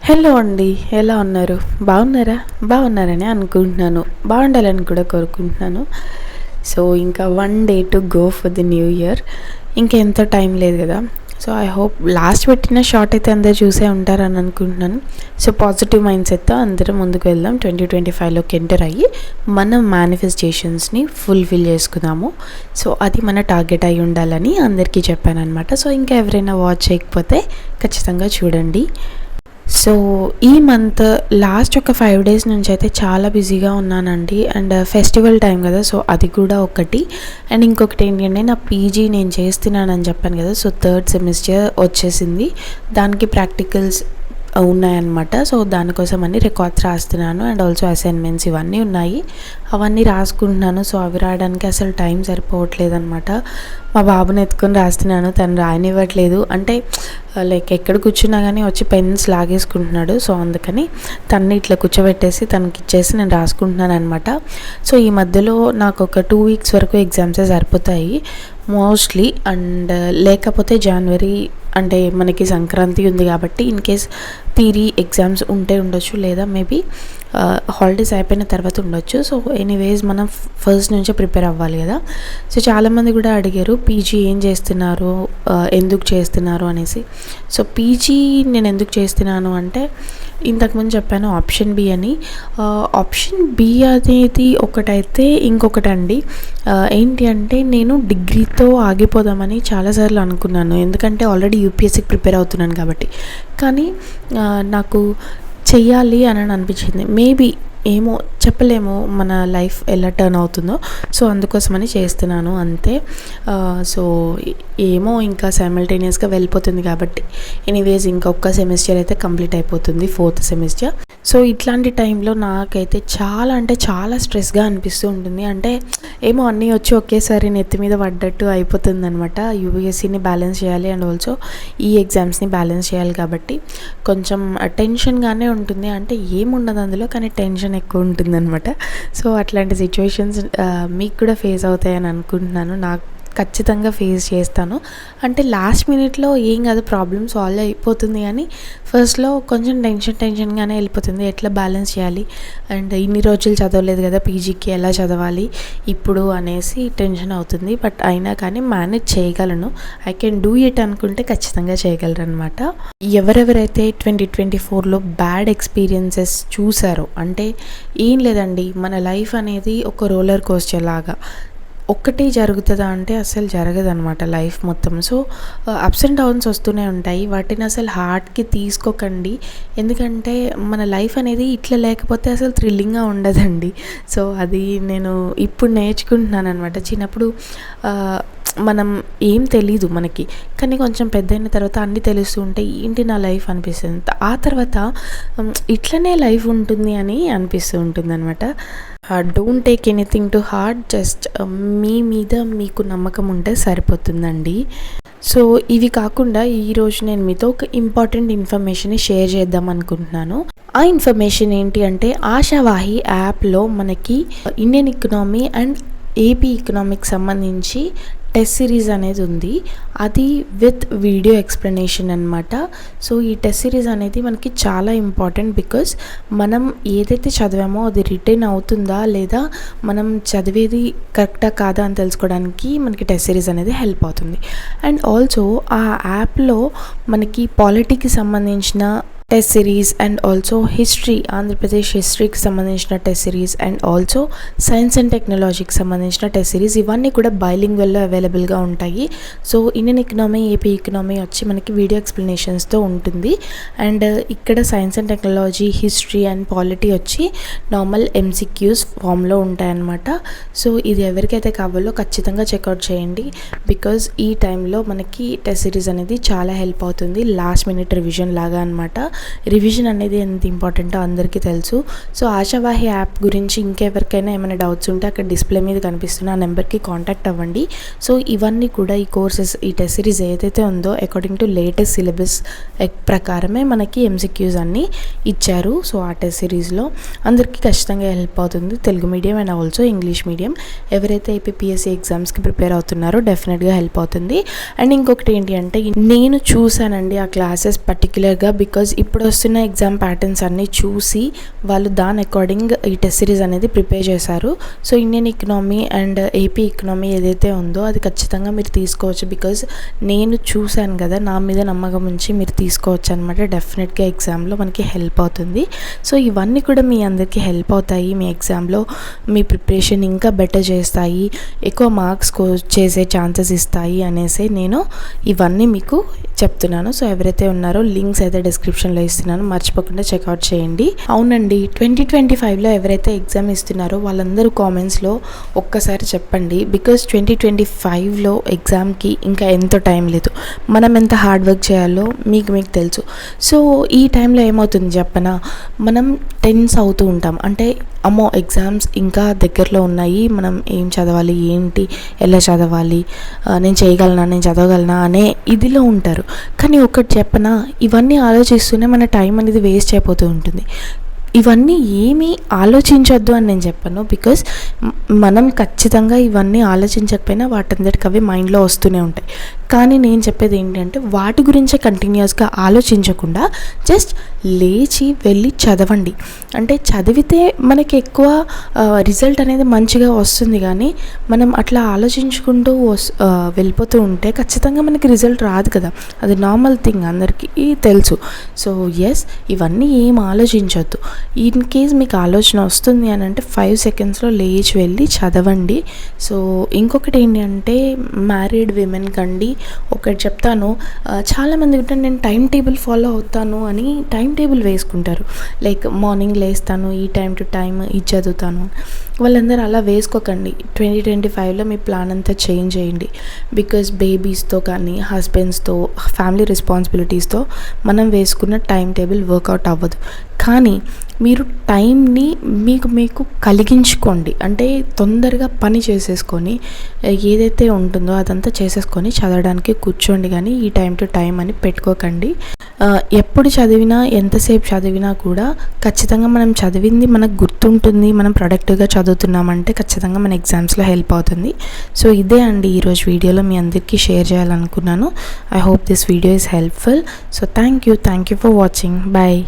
Hello అండి, ఎలా ఉన్నారు? బాగున్నారా? బాగున్నారని అనుకుంటున్నాను. బాగుండాలని కూడా కోరుకుంటున్నాను. సో ఇంకా 1 day to go for the new year. ఇంకెంత టైం లేదు కదా. సో ఐ హోప్ లాస్ట్ పెట్టిన షార్ట్ అయితే అందరు చూసే ఉంటారని అనుకుంటున్నాను. సో పాజిటివ్ మైండ్ సెట్తో అందరం ముందుకు వెళ్దాం. 2025లోకి ఎంటర్ అయ్యి మనం మేనిఫెస్టేషన్స్ని ఫుల్ఫిల్ చేసుకుందాము. సో అది మన టార్గెట్ అయి ఉండాలని అందరికీ చెప్పాను అనమాట. సో ఇంకా ఎవరైనా వాచ్ చేయకపోతే ఖచ్చితంగా చూడండి. సో ఈ మంత్ లాస్ట్ ఒక 5 days నుంచి అయితే చాలా బిజీగా ఉన్నానండి. అండ్ ఫెస్టివల్ టైం కదా, సో అది కూడా ఒకటి. అండ్ ఇంకొకటి ఏంటంటే నా పీజీ నేను చేస్తున్నానని చెప్పాను కదా. సో 3rd semester వచ్చేసింది. దానికి ప్రాక్టికల్స్ ఉన్నాయన్నమాట. సో దానికోసం అన్ని రికార్డ్స్ రాస్తున్నాను. అండ్ ఆల్సో అసైన్మెంట్స్ ఇవన్నీ ఉన్నాయి, అవన్నీ రాసుకుంటున్నాను. సో అవి రాయడానికి అసలు టైం సరిపోవట్లేదు అనమాట. మా బాబుని ఎత్తుకొని రాస్తున్నాను, తను రాయనివ్వట్లేదు. అంటే లైక్ ఎక్కడ కూర్చున్నా కానీ వచ్చి పెన్స్ లాగేసుకుంటున్నాడు. సో అందుకని తన్ని ఇట్లా కూర్చోబెట్టేసి తనకి ఇచ్చేసి నేను రాసుకుంటున్నాను అనమాట. సో ఈ మధ్యలో నాకు ఒక 2 weeks వరకు ఎగ్జామ్సే సరిపోతాయి మోస్ట్లీ. అండ్ లేకపోతే జనవరి అంటే మనకి సంక్రాంతి ఉంది కాబట్టి ఇన్ కేస్ థియరీ ఎగ్జామ్స్ ఉంటే ఉండొచ్చు, లేదా మేబీ హాలిడేస్ అయిపోయిన తర్వాత ఉండొచ్చు. సో ఎనీవేస్ మనం ఫస్ట్ నుంచే ప్రిపేర్ అవ్వాలి కదా. సో చాలామంది కూడా అడిగారు పీజీ ఏం చేస్తున్నారు, ఎందుకు చేస్తున్నారు అనేసి. సో పీజీ నేను ఎందుకు చేస్తున్నాను అంటే ఇంతకుముందు చెప్పాను ఆప్షన్ బి అని. ఆప్షన్ బి అనేది ఒకటైతే ఇంకొకటి అండి ఏంటి అంటే నేను డిగ్రీతో ఆగిపోదామని చాలాసార్లు అనుకున్నాను. ఎందుకంటే ఆల్రెడీ యూపీఎస్సీకి ప్రిపేర్ అవుతున్నాను కాబట్టి. కానీ నాకు చెయ్యాలి అని అనిపించింది. మేబీ ఏమో చెప్పలేము మన లైఫ్ ఎలా టర్న్ అవుతుందో. సో అందుకోసమని చేస్తున్నాను అంతే. సో ఏమో ఇంకా సైమల్టేనియస్గా వెళ్ళిపోతుంది కాబట్టి ఎనీవేస్ ఇంకొక సెమిస్టర్ అయితే కంప్లీట్ అయిపోతుంది, 4th semester. సో ఇట్లాంటి టైంలో నాకైతే చాలా అంటే చాలా స్ట్రెస్గా అనిపిస్తూ ఉంటుంది. అంటే ఏమో అన్నీ వచ్చి ఒకేసారి నెత్తి మీద పడ్డట్టు అయిపోతుంది అనమాట. యూపీఎస్సీని బ్యాలెన్స్ చేయాలి అండ్ ఆల్సో ఈ ఎగ్జామ్స్ని బ్యాలెన్స్ చేయాలి కాబట్టి కొంచెం టెన్షన్గానే ఉంటుంది. అంటే ఏముండదు అందులో, కానీ టెన్షన్ ఎక్కువ ఉంటుందన్నమాట. సో అట్లాంటి సిచ్యువేషన్స్ మీకు కూడా ఫేస్ అవుతాయని అనుకుంటున్నాను. నాకు ఖచ్చితంగా ఫేస్ చేస్తాను. అంటే లాస్ట్ మినిట్లో ఏం కాదు, ప్రాబ్లమ్ సాల్వ్ అయిపోతుంది, కానీ ఫస్ట్లో కొంచెం టెన్షన్గానే వెళ్ళిపోతుంది. ఎట్లా బ్యాలెన్స్ చేయాలి అండ్ ఇన్ని రోజులు చదవలేదు కదా పీజీకి, ఎలా చదవాలి ఇప్పుడు అనేసి టెన్షన్ అవుతుంది. బట్ అయినా కానీ మేనేజ్ చేయగలను. ఐ కెన్ డూ ఇట్ అనుకుంటే ఖచ్చితంగా చేయగలరు అనమాట. ఎవరెవరైతే 2024లో బ్యాడ్ ఎక్స్పీరియన్సెస్ చూసారో, అంటే ఏం లేదండి, మన లైఫ్ అనేది ఒక రోలర్ కోస్టర్ లాగా. ఒక్కటే జరుగుతుందా అంటే అసలు జరగదనమాట లైఫ్ మొత్తం. సో అప్స్ అండ్ డౌన్స్ వస్తూనే ఉంటాయి. వాటిని అసలు హార్ట్కి తీసుకోకండి. ఎందుకంటే మన లైఫ్ అనేది ఇట్లా లేకపోతే అసలు థ్రిల్లింగ్గా ఉండదండి. సో అది నేను ఇప్పుడు నేర్చుకుంటున్నాను అనమాట. చిన్నప్పుడు మనం ఏం తెలీదు మనకి, కానీ కొంచెం పెద్ద అయిన తర్వాత అన్నీ తెలుస్తూ ఉంటాయి. ఏంటి నా లైఫ్ అనిపిస్తుంది. ఆ తర్వాత ఇట్లనే లైఫ్ ఉంటుంది అని అనిపిస్తూ ఉంటుంది అనమాట. Don't take anything to heart. Just మీ మీద మీకు నమ్మకం ఉంటే సరిపోతుందండి. సో ఇవి కాకుండా ఈరోజు నేను మీతో ఒక ఇంపార్టెంట్ ఇన్ఫర్మేషన్ని షేర్ చేద్దాం అనుకుంటున్నాను. ఆ ఇన్ఫర్మేషన్ ఏంటి అంటే ఆశావాహి యాప్లో మనకి Indian economy and AP economic సంబంధించి టెస్ట్ సిరీస్ అనేది ఉంది. అది విత్ వీడియో ఎక్స్ప్లెనేషన్ అనమాట. సో ఈ టెస్ట్ సిరీస్ అనేది మనకి చాలా ఇంపార్టెంట్. బికాస్ మనం ఏదైతే చదివామో అది రిటైన్ అవుతుందా లేదా, మనం చదివేది కరెక్టా కాదా అని తెలుసుకోవడానికి మనకి టెస్ట్ సిరీస్ అనేది హెల్ప్ అవుతుంది. అండ్ ఆల్సో ఆ యాప్లో మనకి పాలిటీకి సంబంధించిన test series and also history, Andhra Pradesh హిస్టరీకి సంబంధించిన test series and also science and టెక్నాలజీకి సంబంధించిన టెస్ట్ సిరీస్ ఇవన్నీ కూడా బైలింగ్వల్లో అవైలబుల్గా ఉంటాయి. So Indian economy, AP economy వచ్చి మనకి వీడియో ఎక్స్ప్లెనేషన్స్తో ఉంటుంది. అండ్ ఇక్కడ science and technology, history and polity వచ్చి నార్మల్ MCQs ఫామ్లో ఉంటాయన్నమాట. సో ఇది ఎవరికైతే కావాలో ఖచ్చితంగా చెక్అవుట్ చేయండి. బికాజ్ ఈ టైంలో మనకి టెస్ట్ సిరీస్ అనేది చాలా హెల్ప్ అవుతుంది. లాస్ట్ మినిట్ రివిజన్ లాగా అనమాట. రివిజన్ అనేది ఎంత ఇంపార్టెంటో అందరికీ తెలుసు. సో ఆశావాహి యాప్ గురించి ఇంకెవరికైనా ఏమైనా డౌట్స్ ఉంటే అక్కడ డిస్ప్లే మీద కనిపిస్తున్న ఆ నెంబర్కి కాంటాక్ట్ అవ్వండి. సో ఇవన్నీ కూడా ఈ కోర్సెస్, ఈ టెస్ట్ సిరీస్ ఏదైతే ఉందో అకార్డింగ్ టు లేటెస్ట్ సిలబస్ ప్రకారమే మనకి MCQs అన్నీ ఇచ్చారు. సో ఆ టెస్ట్ సిరీస్లో అందరికీ ఖచ్చితంగా హెల్ప్ అవుతుంది. Telugu medium and also English medium ఎవరైతే ఏపీఎస్సీ ఎగ్జామ్స్కి ప్రిపేర్ అవుతున్నారో డెఫినెట్గా హెల్ప్ అవుతుంది. అండ్ ఇంకొకటి ఏంటి అంటే నేను చూసానండి ఆ క్లాసెస్ పర్టికులర్గా. బికాజ్ ఇప్పుడు వస్తున్న ఎగ్జామ్ ప్యాటర్న్స్ అన్నీ చూసి వాళ్ళు దాని అకార్డింగ్ ఈ టెస్ట్ సిరీస్ అనేది ప్రిపేర్ చేశారు. So Indian economy and AP economy ఏదైతే ఉందో అది ఖచ్చితంగా మీరు తీసుకోవచ్చు. బికాజ్ నేను చూశాను కదా, నా మీద నమ్మకం ఉంచి మీరు తీసుకోవచ్చు అనమాట. డెఫినెట్గా ఎగ్జామ్లో మనకి హెల్ప్ అవుతుంది. సో ఇవన్నీ కూడా మీ అందరికీ హెల్ప్ అవుతాయి. మీ ఎగ్జామ్లో మీ ప్రిపరేషన్ ఇంకా బెటర్ చేస్తాయి, ఎక్కువ మార్క్స్ చేసే ఛాన్సెస్ ఇస్తాయి అనేసి నేను ఇవన్నీ మీకు చెప్తున్నాను. సో ఎవరైతే ఉన్నారో లింక్స్ అయితే డిస్క్రిప్షన్లో ఇస్తున్నాను, మర్చిపోకుండా చెక్అవుట్ చేయండి. అవునండి, 2025లో ఎవరైతే ఎగ్జామ్ ఇస్తున్నారో వాళ్ళందరూ కామెంట్స్లో ఒక్కసారి చెప్పండి. బికాజ్ 2025లో ఎగ్జామ్కి ఇంకా ఎంతో టైం లేదు. మనం ఎంత హార్డ్ వర్క్ చేయాలో మీకు తెలుసు. సో ఈ టైంలో ఏమవుతుంది చెప్పనా, మనం టెన్స్ అవుతూ ఉంటాం. అంటే అమ్మో ఎగ్జామ్స్ ఇంకా దగ్గరలో ఉన్నాయి, మనం ఏం చదవాలి, ఏంటి, ఎలా చదవాలి, నేను చేయగలనా, నేను చదవగలనా అనే ఇదిలో ఉంటారు. కానీ ఒకటి చెప్పనా, ఇవన్నీ ఆలోచిస్తూనే మన టైం అనేది వేస్ట్ అయిపోతూ ఉంటుంది. ఇవన్నీ ఏమీ ఆలోచించొద్దు అని నేను చెప్పను. బికాజ్ మనం ఖచ్చితంగా ఇవన్నీ ఆలోచించకపోయినా వాటందరికి అవి మైండ్లో వస్తూనే ఉంటాయి. కానీ నేను చెప్పేది ఏంటంటే వాటి గురించే కంటిన్యూస్గా ఆలోచించకుండా జస్ట్ లేచి వెళ్ళి చదవండి. అంటే చదివితే మనకి ఎక్కువ రిజల్ట్ అనేది మంచిగా వస్తుంది. కానీ మనం అట్లా ఆలోచించుకుంటూ వెళ్ళిపోతూ ఉంటే ఖచ్చితంగా మనకి రిజల్ట్ రాదు కదా, అది నార్మల్ థింగ్, అందరికీ తెలుసు. సో ఎస్, ఇవన్నీ ఏం ఆలోచించొద్దు. ఇన్ కేస్ మీకు ఆలోచన వస్తుంది అని అంటే 5 సెకండ్స్లో లేచి వెళ్ళి చదవండి. సో ఇంకొకటి ఏంటి అంటే మ్యారీడ్ విమెన్ కండి ఒకటి చెప్తాను, చాలామంది కూడా నేను టైం టేబుల్ ఫాలో అవుతాను అని టైం టేబుల్ వేసుకుంటారు. లైక్ మార్నింగ్ లేస్తాను, ఈ టైం టు టైం ఇది చదువుతాను. వాళ్ళందరూ అలా వేసుకోకండి. 2025లో మీ ప్లాన్ అంతా చేంజ్ చేయండి. బికాజ్ బేబీస్తో కానీ హస్బెండ్స్తో ఫ్యామిలీ రెస్పాన్సిబిలిటీస్తో మనం వేసుకున్న టైం టేబుల్ వర్కౌట్ అవ్వదు. కానీ మీరు టైంని మీకు కలిగించుకోండి. అంటే తొందరగా పని చేసేసుకొని ఏదైతే ఉంటుందో అదంతా చేసేసుకొని చదవడానికి కూర్చోండి. కానీ ఈ టైం టు టైం అని పెట్టుకోకండి. ఎప్పుడు చదివినా, ఎంతసేపు చదివినా కూడా ఖచ్చితంగా మనం చదివింది మనకు గుర్తుంటుంది, మనం ప్రొడక్టివ్గా చదువుతున్నామంటే ఖచ్చితంగా మన ఎగ్జామ్స్లో హెల్ప్ అవుతుంది. సో ఇదే అండి ఈరోజు వీడియోలో మీ అందరికీ షేర్ చేయాలనుకున్నాను. I hope this video is helpful. So thank you for watching. Bye.